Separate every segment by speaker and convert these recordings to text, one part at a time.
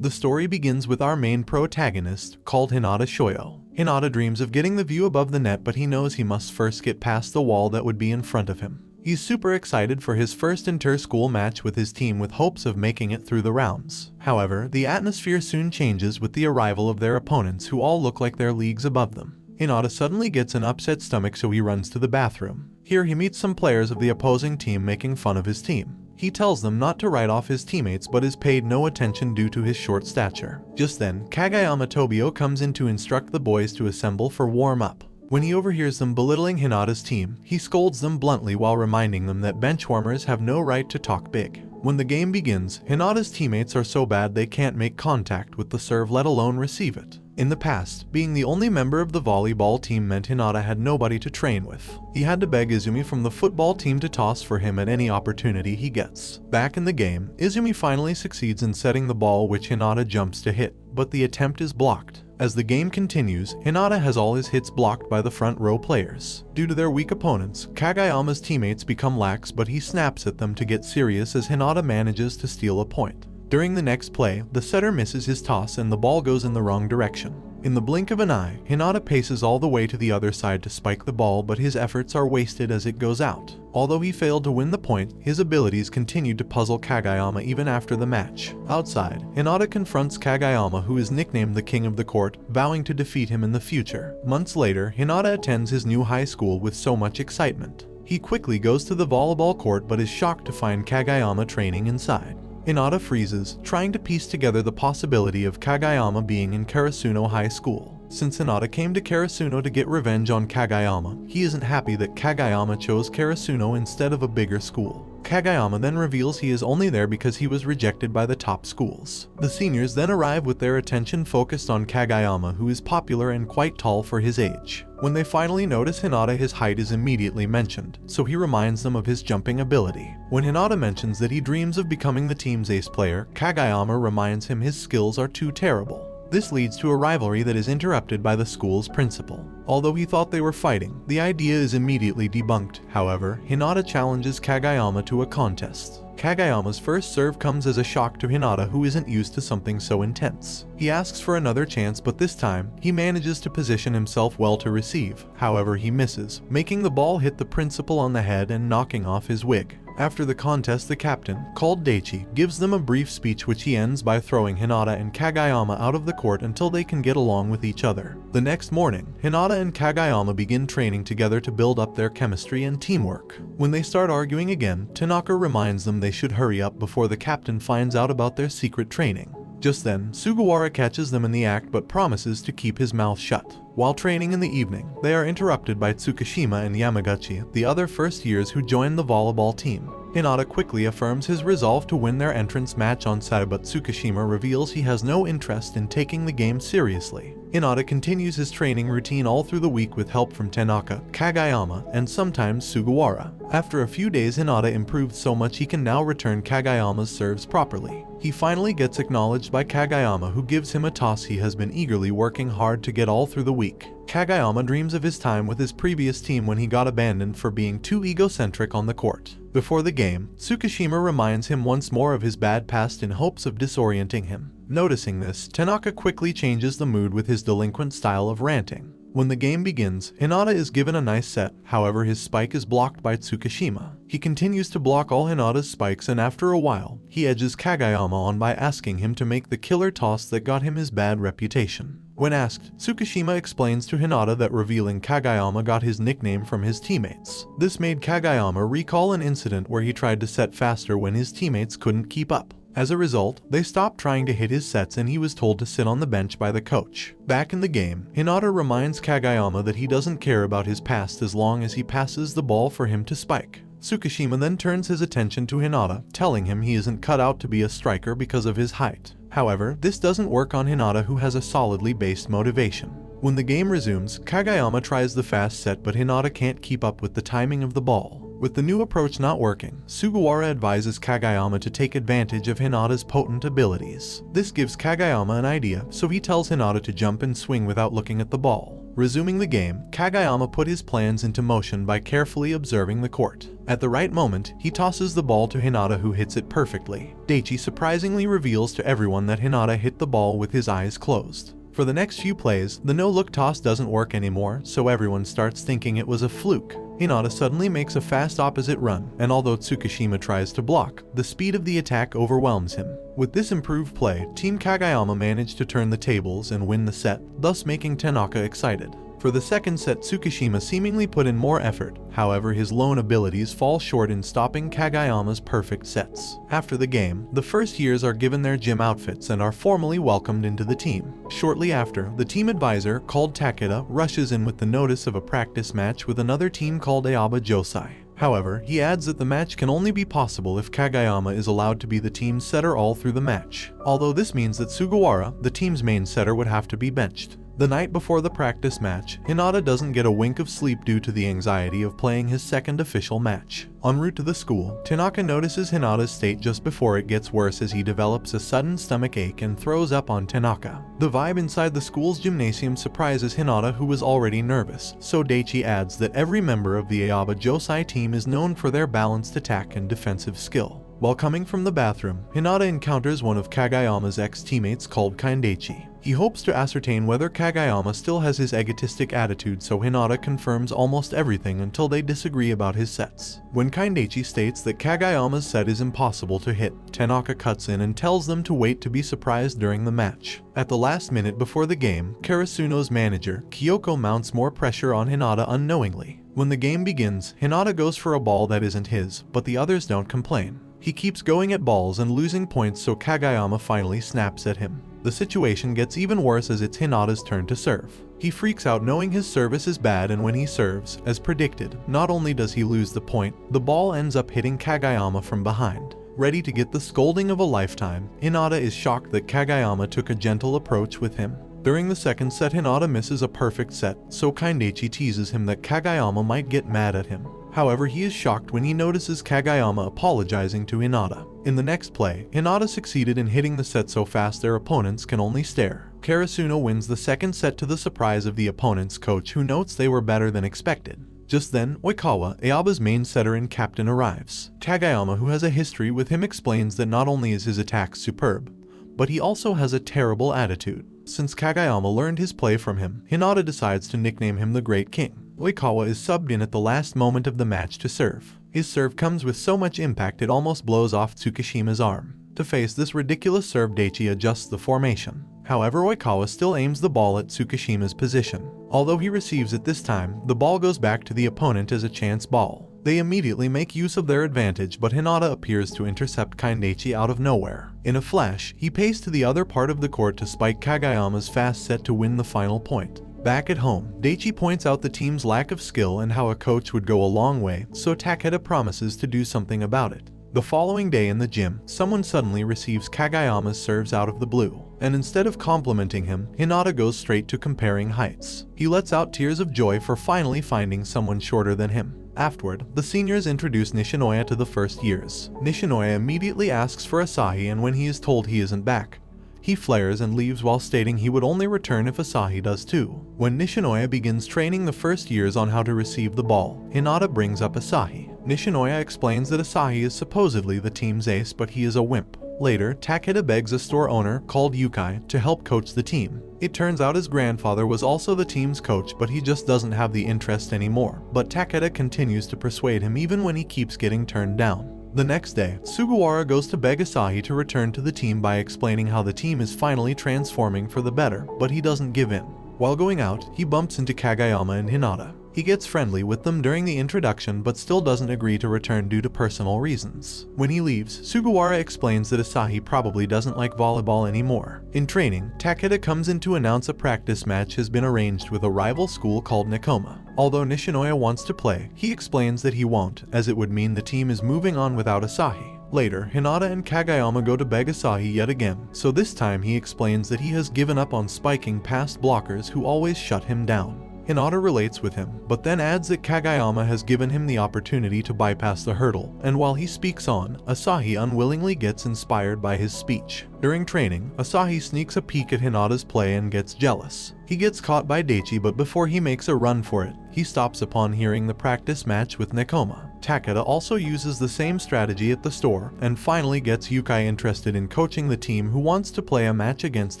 Speaker 1: The story begins with our main protagonist, called Hinata Shouyou. Hinata dreams of getting the view above the net, but he knows he must first get past the wall that would be in front of him. He's super excited for his first inter-school match with his team with hopes of making it through the rounds. However, the atmosphere soon changes with the arrival of their opponents who all look like they're leagues above them. Hinata suddenly gets an upset stomach, so he runs to the bathroom. Here he meets some players of the opposing team making fun of his team. He tells them not to write off his teammates but is paid no attention due to his short stature. Just then, Kagayama Tobio comes in to instruct the boys to assemble for warm-up. When he overhears them belittling Hinata's team, he scolds them bluntly while reminding them that benchwarmers have no right to talk big. When the game begins, Hinata's teammates are so bad they can't make contact with the serve, let alone receive it. In the past, being the only member of the volleyball team meant Hinata had nobody to train with. He had to beg Izumi from the football team to toss for him at any opportunity he gets. Back in the game, Izumi finally succeeds in setting the ball, which Hinata jumps to hit, but the attempt is blocked. As the game continues, Hinata has all his hits blocked by the front row players. Due to their weak opponents, Kagayama's teammates become lax, but he snaps at them to get serious as Hinata manages to steal a point. During the next play, the setter misses his toss and the ball goes in the wrong direction. In the blink of an eye, Hinata paces all the way to the other side to spike the ball, but his efforts are wasted as it goes out. Although he failed to win the point, his abilities continued to puzzle Kagayama even after the match. Outside, Hinata confronts Kagayama, who is nicknamed the King of the Court, vowing to defeat him in the future. Months later, Hinata attends his new high school with so much excitement. He quickly goes to the volleyball court but is shocked to find Kagayama training inside. Hinata freezes, trying to piece together the possibility of Kagayama being in Karasuno High School. Since Hinata came to Karasuno to get revenge on Kagayama, he isn't happy that Kagayama chose Karasuno instead of a bigger school. Kagayama then reveals he is only there because he was rejected by the top schools. The seniors then arrive with their attention focused on Kagayama, who is popular and quite tall for his age. When they finally notice Hinata, his height is immediately mentioned, so he reminds them of his jumping ability. When Hinata mentions that he dreams of becoming the team's ace player, Kagayama reminds him his skills are too terrible. This leads to a rivalry that is interrupted by the school's principal. Although he thought they were fighting, the idea is immediately debunked. However, Hinata challenges Kagayama to a contest. Kagayama's first serve comes as a shock to Hinata, who isn't used to something so intense. He asks for another chance, but this time, he manages to position himself well to receive. However, he misses, making the ball hit the principal on the head and knocking off his wig. After the contest, the captain, called Daichi, gives them a brief speech which he ends by throwing Hinata and Kagayama out of the court until they can get along with each other. The next morning, Hinata and Kagayama begin training together to build up their chemistry and teamwork. When they start arguing again, Tanaka reminds them they should hurry up before the captain finds out about their secret training. Just then, Sugawara catches them in the act but promises to keep his mouth shut. While training in the evening, they are interrupted by Tsukishima and Yamaguchi, the other first years who join the volleyball team. Hinata quickly affirms his resolve to win their entrance match on Saturday, but Tsukishima reveals he has no interest in taking the game seriously. Hinata continues his training routine all through the week with help from Tanaka, Kagayama, and sometimes Sugawara. After a few days, Hinata improved so much he can now return Kagayama's serves properly. He finally gets acknowledged by Kagayama, who gives him a toss he has been eagerly working hard to get all through the week. Kagayama dreams of his time with his previous team when he got abandoned for being too egocentric on the court. Before the game, Tsukishima reminds him once more of his bad past in hopes of disorienting him. Noticing this, Tanaka quickly changes the mood with his delinquent style of ranting. When the game begins, Hinata is given a nice set, however his spike is blocked by Tsukishima. He continues to block all Hinata's spikes, and after a while, he edges Kagayama on by asking him to make the killer toss that got him his bad reputation. When asked, Tsukishima explains to Hinata that revealing Kagayama got his nickname from his teammates. This made Kagayama recall an incident where he tried to set faster when his teammates couldn't keep up. As a result, they stopped trying to hit his sets and he was told to sit on the bench by the coach. Back in the game, Hinata reminds Kagayama that he doesn't care about his past as long as he passes the ball for him to spike. Tsukishima then turns his attention to Hinata, telling him he isn't cut out to be a striker because of his height. However, this doesn't work on Hinata, who has a solidly based motivation. When the game resumes, Kagayama tries the fast set, but Hinata can't keep up with the timing of the ball. With the new approach not working, Sugawara advises Kagayama to take advantage of Hinata's potent abilities. This gives Kagayama an idea, so he tells Hinata to jump and swing without looking at the ball. Resuming the game, Kagayama put his plans into motion by carefully observing the court. At the right moment, he tosses the ball to Hinata, who hits it perfectly. Daichi surprisingly reveals to everyone that Hinata hit the ball with his eyes closed. For the next few plays, the no-look toss doesn't work anymore, so everyone starts thinking it was a fluke. Hinata suddenly makes a fast opposite run, and although Tsukishima tries to block, the speed of the attack overwhelms him. With this improved play, Team Kagayama managed to turn the tables and win the set, thus making Tanaka excited. For the second set, Tsukishima seemingly put in more effort, however his lone abilities fall short in stopping Kagayama's perfect sets. After the game, the first years are given their gym outfits and are formally welcomed into the team. Shortly after, the team advisor, called Takeda, rushes in with the notice of a practice match with another team called Aoba Josai. However, he adds that the match can only be possible if Kagayama is allowed to be the team's setter all through the match, although this means that Sugawara, the team's main setter, would have to be benched. The night before the practice match, Hinata doesn't get a wink of sleep due to the anxiety of playing his second official match. En route to the school, Tanaka notices Hinata's state just before it gets worse as he develops a sudden stomach ache and throws up on Tanaka. The vibe inside the school's gymnasium surprises Hinata, who was already nervous, so Daichi adds that every member of the Aoba Josai team is known for their balanced attack and defensive skill. While coming from the bathroom, Hinata encounters one of Kagayama's ex-teammates called Kindaichi. He hopes to ascertain whether Kagayama still has his egotistic attitude, so Hinata confirms almost everything until they disagree about his sets. When Kindaichi states that Kagayama's set is impossible to hit, Tanaka cuts in and tells them to wait to be surprised during the match. At the last minute before the game, Karasuno's manager, Kyoko, mounts more pressure on Hinata unknowingly. When the game begins, Hinata goes for a ball that isn't his, but the others don't complain. He keeps going at balls and losing points, so Kagayama finally snaps at him. The situation gets even worse as it's Hinata's turn to serve. He freaks out knowing his service is bad, and when he serves, as predicted, not only does he lose the point, the ball ends up hitting Kagayama from behind. Ready to get the scolding of a lifetime, Hinata is shocked that Kagayama took a gentle approach with him. During the second set, Hinata misses a perfect set, so Kindaichi teases him that Kagayama might get mad at him. However, he is shocked when he notices Kagayama apologizing to Hinata. In the next play, Hinata succeeded in hitting the set so fast their opponents can only stare. Karasuno wins the second set to the surprise of the opponent's coach, who notes they were better than expected. Just then, Oikawa, Aoba's main setter and captain, arrives. Kagayama, who has a history with him, explains that not only is his attack superb, but he also has a terrible attitude. Since Kagayama learned his play from him, Hinata decides to nickname him the Great King. Oikawa is subbed in at the last moment of the match to serve. His serve comes with so much impact it almost blows off Tsukishima's arm. To face this ridiculous serve, Daichi adjusts the formation. However, Oikawa still aims the ball at Tsukishima's position. Although he receives it this time, the ball goes back to the opponent as a chance ball. They immediately make use of their advantage, but Hinata appears to intercept Kindaichi out of nowhere. In a flash, he pays to the other part of the court to spike Kagayama's fast set to win the final point. Back at home, Daichi points out the team's lack of skill and how a coach would go a long way, so Takeda promises to do something about it. The following day in the gym, someone suddenly receives Kagayama's serves out of the blue, and instead of complimenting him, Hinata goes straight to comparing heights. He lets out tears of joy for finally finding someone shorter than him. Afterward, the seniors introduce Nishinoya to the first years. Nishinoya immediately asks for Asahi, and when he is told he isn't back, he flares and leaves while stating he would only return if Asahi does too. When Nishinoya begins training the first years on how to receive the ball, Hinata brings up Asahi. Nishinoya explains that Asahi is supposedly the team's ace, but he is a wimp. Later, Takeda begs a store owner called Yukai to help coach the team. It turns out his grandfather was also the team's coach, but he just doesn't have the interest anymore. But Takeda continues to persuade him even when he keeps getting turned down. The next day, Sugawara goes to beg Asahi to return to the team by explaining how the team is finally transforming for the better, but he doesn't give in. While going out, he bumps into Kagayama and Hinata. He gets friendly with them during the introduction but still doesn't agree to return due to personal reasons. When he leaves, Sugawara explains that Asahi probably doesn't like volleyball anymore. In training, Takeda comes in to announce a practice match has been arranged with a rival school called Nekoma. Although Nishinoya wants to play, he explains that he won't, as it would mean the team is moving on without Asahi. Later, Hinata and Kagayama go to beg Asahi yet again, so this time he explains that he has given up on spiking past blockers who always shut him down. Hinata relates with him, but then adds that Kagayama has given him the opportunity to bypass the hurdle, and while he speaks on, Asahi unwillingly gets inspired by his speech. During training, Asahi sneaks a peek at Hinata's play and gets jealous. He gets caught by Daichi, but before he makes a run for it, he stops upon hearing the practice match with Nekoma. Takeda also uses the same strategy at the store, and finally gets Yukai interested in coaching the team who wants to play a match against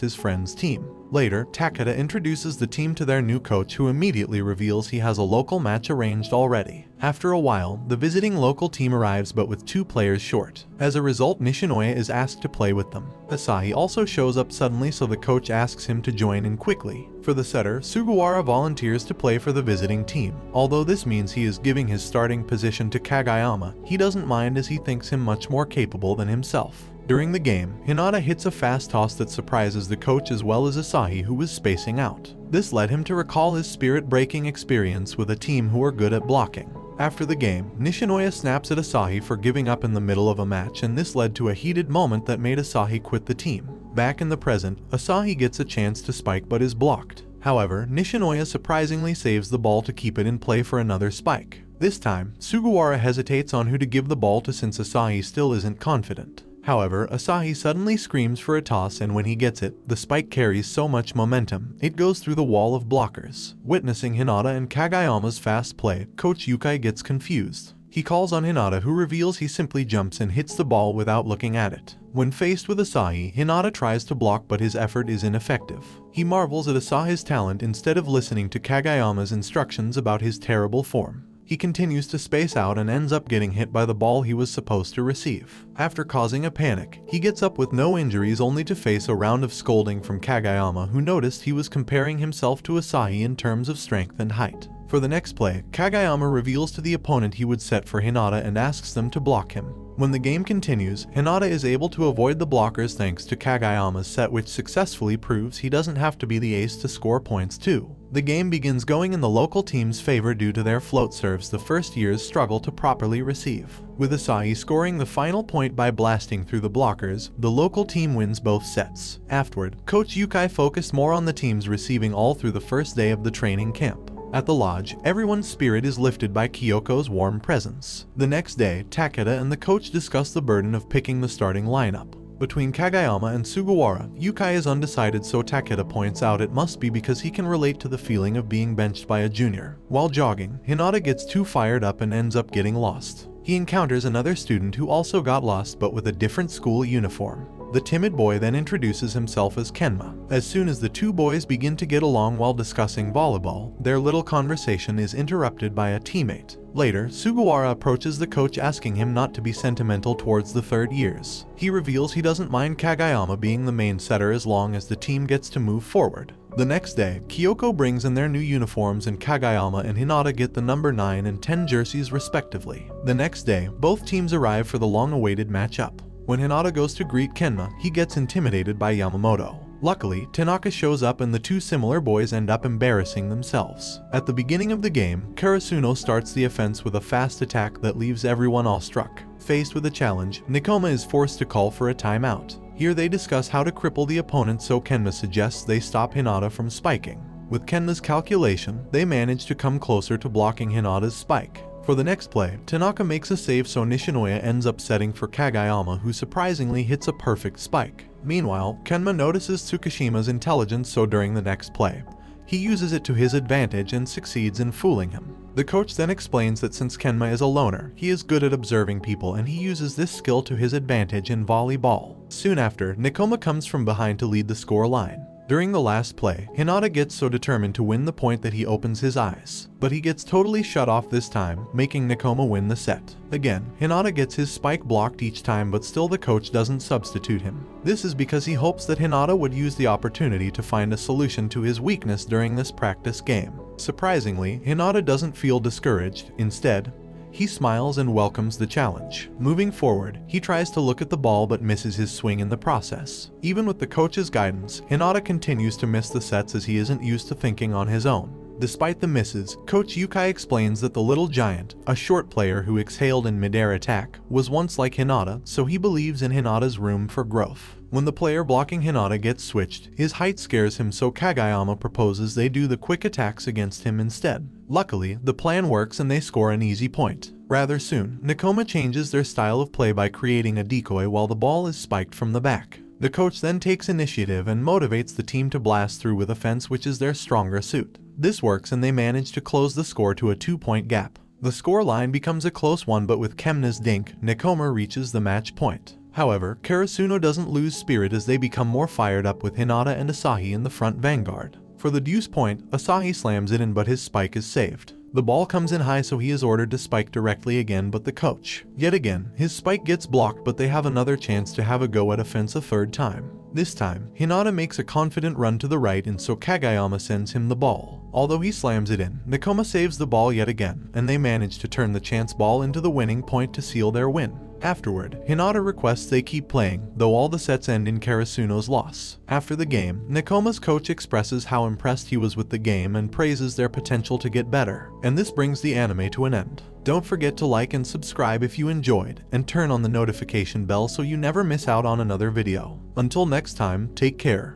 Speaker 1: his friend's team. Later, Takeda introduces the team to their new coach, who immediately reveals he has a local match arranged already. After a while, the visiting local team arrives but with 2 players short. As a result, Nishinoya is asked to play with them. Asahi also shows up suddenly, so the coach asks him to join in quickly. For the setter, Sugawara volunteers to play for the visiting team. Although this means he is giving his starting position to Kagayama, he doesn't mind as he thinks him much more capable than himself. During the game, Hinata hits a fast toss that surprises the coach as well as Asahi, who was spacing out. This led him to recall his spirit-breaking experience with a team who are good at blocking. After the game, Nishinoya snaps at Asahi for giving up in the middle of a match, and this led to a heated moment that made Asahi quit the team. Back in the present, Asahi gets a chance to spike but is blocked. However, Nishinoya surprisingly saves the ball to keep it in play for another spike. This time, Sugawara hesitates on who to give the ball to since Asahi still isn't confident. However, Asahi suddenly screams for a toss, and when he gets it, the spike carries so much momentum, it goes through the wall of blockers. Witnessing Hinata and Kagayama's fast play, Coach Yukai gets confused. He calls on Hinata, who reveals he simply jumps and hits the ball without looking at it. When faced with Asahi, Hinata tries to block but his effort is ineffective. He marvels at Asahi's talent instead of listening to Kagayama's instructions about his terrible form. He continues to space out and ends up getting hit by the ball he was supposed to receive. After causing a panic, he gets up with no injuries only to face a round of scolding from Kagayama, who noticed he was comparing himself to Asahi in terms of strength and height. For the next play, Kagayama reveals to the opponent he would set for Hinata and asks them to block him. When the game continues, Hinata is able to avoid the blockers thanks to Kagayama's set, which successfully proves he doesn't have to be the ace to score points too. The game begins going in the local team's favor due to their float serves the first years struggle to properly receive. With Asahi scoring the final point by blasting through the blockers, the local team wins both sets. Afterward, Coach Yukai focused more on the teams receiving all through the first day of the training camp. At the lodge, everyone's spirit is lifted by Kyoko's warm presence. The next day, Takeda and the coach discuss the burden of picking the starting lineup. Between Kagayama and Sugawara, Yukai is undecided, so Takeda points out it must be because he can relate to the feeling of being benched by a junior. While jogging, Hinata gets too fired up and ends up getting lost. He encounters another student who also got lost but with a different school uniform. The timid boy then introduces himself as Kenma. As soon as the two boys begin to get along while discussing volleyball, their little conversation is interrupted by a teammate. Later, Sugawara approaches the coach asking him not to be sentimental towards the third years. He reveals he doesn't mind Kagayama being the main setter as long as the team gets to move forward. The next day, Kyoko brings in their new uniforms and Kagayama and Hinata get the number 9 and 10 jerseys respectively. The next day, both teams arrive for the long-awaited matchup. When Hinata goes to greet Kenma, he gets intimidated by Yamamoto. Luckily, Tanaka shows up and the two similar boys end up embarrassing themselves. At the beginning of the game, Karasuno starts the offense with a fast attack that leaves everyone awestruck. Faced with a challenge, Nekoma is forced to call for a timeout. Here they discuss how to cripple the opponent, so Kenma suggests they stop Hinata from spiking. With Kenma's calculation, they manage to come closer to blocking Hinata's spike. For the next play, Tanaka makes a save, so Nishinoya ends up setting for Kagayama, who surprisingly hits a perfect spike. Meanwhile, Kenma notices Tsukishima's intelligence, so during the next play, he uses it to his advantage and succeeds in fooling him. The coach then explains that since Kenma is a loner, he is good at observing people and he uses this skill to his advantage in volleyball. Soon after, Nekoma comes from behind to lead the score line. During the last play, Hinata gets so determined to win the point that he opens his eyes, but he gets totally shut off this time, making Nekoma win the set. Again, Hinata gets his spike blocked each time, but still the coach doesn't substitute him. This is because he hopes that Hinata would use the opportunity to find a solution to his weakness during this practice game. Surprisingly, Hinata doesn't feel discouraged. Instead, he smiles and welcomes the challenge. Moving forward, he tries to look at the ball but misses his swing in the process. Even with the coach's guidance, Hinata continues to miss the sets as he isn't used to thinking on his own. Despite the misses, Coach Yukai explains that the little giant, a short player who exhaled in mid-air attack, was once like Hinata, so he believes in Hinata's room for growth. When the player blocking Hinata gets switched, his height scares him, so Kageyama proposes they do the quick attacks against him instead. Luckily, the plan works and they score an easy point. Rather soon, Nekoma changes their style of play by creating a decoy while the ball is spiked from the back. The coach then takes initiative and motivates the team to blast through with offense, which is their stronger suit. This works and they manage to close the score to a 2-point gap. The score line becomes a close one, but with Kemna's dink, Nekoma reaches the match point. However, Karasuno doesn't lose spirit as they become more fired up with Hinata and Asahi in the front vanguard. For the deuce point, Asahi slams it in, but his spike is saved. The ball comes in high, so he is ordered to spike directly again, but the coach. Yet again, his spike gets blocked, but they have another chance to have a go at offense a third time. This time, Hinata makes a confident run to the right, and so Kageyama sends him the ball. Although he slams it in, Nekoma saves the ball yet again, and they manage to turn the chance ball into the winning point to seal their win. Afterward, Hinata requests they keep playing, though all the sets end in Karasuno's loss. After the game, Nekoma's coach expresses how impressed he was with the game and praises their potential to get better. And this brings the anime to an end. Don't forget to like and subscribe if you enjoyed, and turn on the notification bell so you never miss out on another video. Until next time, take care.